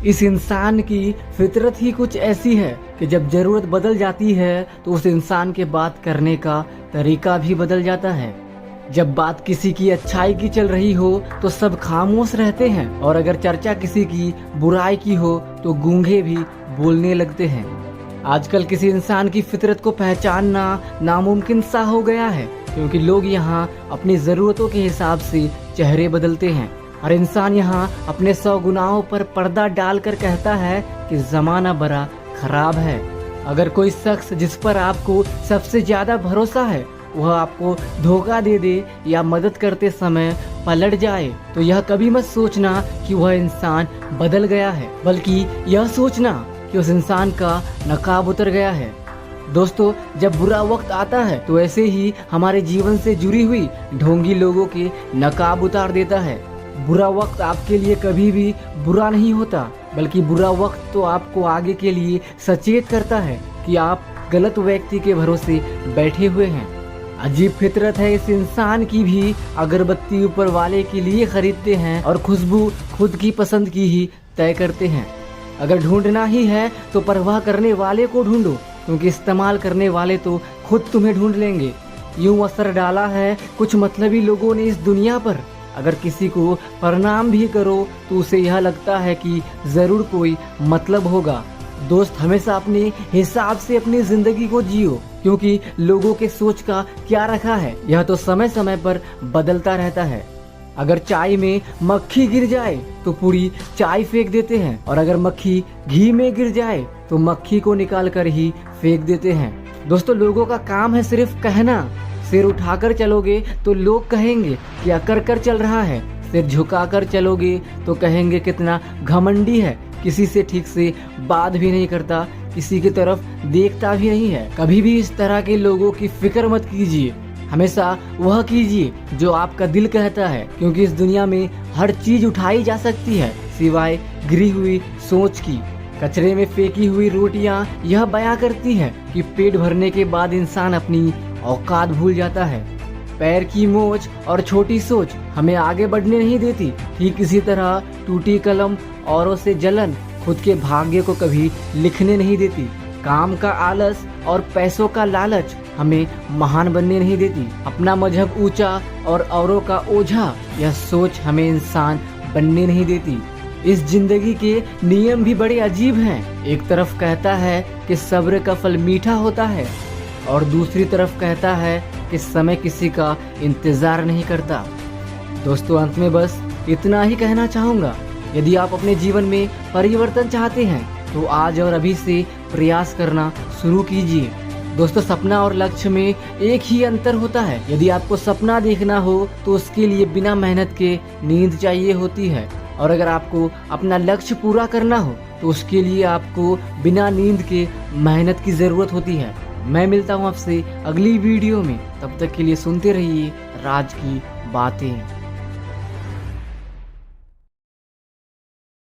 इस इंसान की फितरत ही कुछ ऐसी है कि जब जरूरत बदल जाती है तो उस इंसान के बात करने का तरीका भी बदल जाता है। जब बात किसी की अच्छाई की चल रही हो तो सब खामोश रहते हैं, और अगर चर्चा किसी की बुराई की हो तो गूंगे भी बोलने लगते हैं। आजकल किसी इंसान की फितरत को पहचानना नामुमकिन सा हो गया है, क्योंकि लोग यहाँ अपनी ज़रूरतों के हिसाब से चेहरे बदलते हैं। हर इंसान यहाँ अपने 100 गुनाहों पर पर्दा डालकर कहता है कि ज़माना बड़ा खराब है। अगर कोई शख्स जिस पर आपको सबसे ज़्यादा भरोसा है वह आपको धोखा दे दे या मदद करते समय पलट जाए, तो यह कभी मत सोचना कि वह इंसान बदल गया है, बल्कि यह सोचना कि उस इंसान का नकाब उतर गया है। दोस्तों, जब बुरा वक्त आता है तो ऐसे ही हमारे जीवन से जुड़ी हुई ढोंगी लोगों के नकाब उतार देता है। बुरा वक्त आपके लिए कभी भी बुरा नहीं होता, बल्कि बुरा वक्त तो आपको आगे के लिए सचेत करता है कि आप गलत व्यक्ति के भरोसे बैठे हुए हैं। अजीब फितरत है इस इंसान की भी। अगरबत्ती ऊपर वाले के लिए खरीदते हैं और खुशबू खुद की पसंद की ही तय करते हैं। अगर ढूंढना ही है तो परवाह करने वाले को ढूंढो, क्योंकि इस्तेमाल करने वाले तो खुद तुम्हें ढूंढ लेंगे। यूं असर डाला है कुछ मतलबी लोगों ने इस दुनिया पर। अगर किसी को प्रणाम भी करो तो उसे यह लगता है कि जरूर कोई मतलब होगा। दोस्त, हमेशा अपने हिसाब से अपनी जिंदगी को जियो, क्योंकि लोगों के सोच का क्या रखा है यह तो समय समय पर बदलता रहता है। अगर चाय में मक्खी गिर जाए तो पूरी चाय फेंक देते हैं, और अगर मक्खी घी में गिर जाए तो मक्खी को निकाल कर ही फेंक देते हैं। दोस्तों, लोगों का काम है सिर्फ कहना। सिर उठाकर चलोगे तो लोग कहेंगे कि अकड़ कर चल रहा है, सिर झुकाकर चलोगे तो कहेंगे कितना घमंडी है, किसी से ठीक से बात भी नहीं करता, किसी की तरफ देखता भी नहीं है। कभी भी इस तरह के लोगों की फिक्र मत कीजिए, हमेशा वह कीजिए जो आपका दिल कहता है, क्योंकि इस दुनिया में हर चीज उठाई जा सकती है सिवाय गिरी हुई सोच की। कचरे में फेंकी हुई रोटियां यह बयां करती है कि पेट भरने के बाद इंसान अपनी औकात भूल जाता है। पैर की मोच और छोटी सोच हमें आगे बढ़ने नहीं देती। ठीक इसी तरह टूटी कलम औरों से जलन खुद के भाग्य को कभी लिखने नहीं देती। काम का आलस और पैसों का लालच हमें महान बनने नहीं देती। अपना मजहब ऊंचा और औरों का ओझा यह सोच हमें इंसान बनने नहीं देती। इस जिंदगी के नियम भी बड़े अजीब हैं। एक तरफ कहता है कि सब्र का फल मीठा होता है, और दूसरी तरफ कहता है कि समय किसी का इंतजार नहीं करता। दोस्तों, अंत में बस इतना ही कहना चाहूँगा, यदि आप अपने जीवन में परिवर्तन चाहते हैं तो आज और अभी से प्रयास करना शुरू कीजिए। दोस्तों, सपना और लक्ष्य में एक ही अंतर होता है। यदि आपको सपना देखना हो तो उसके लिए बिना मेहनत के नींद चाहिए होती है, और अगर आपको अपना लक्ष्य पूरा करना हो तो उसके लिए आपको बिना नींद के मेहनत की ज़रूरत होती है। मैं मिलता हूँ आपसे अगली वीडियो में, तब तक के लिए सुनते रहिए राज की बातें।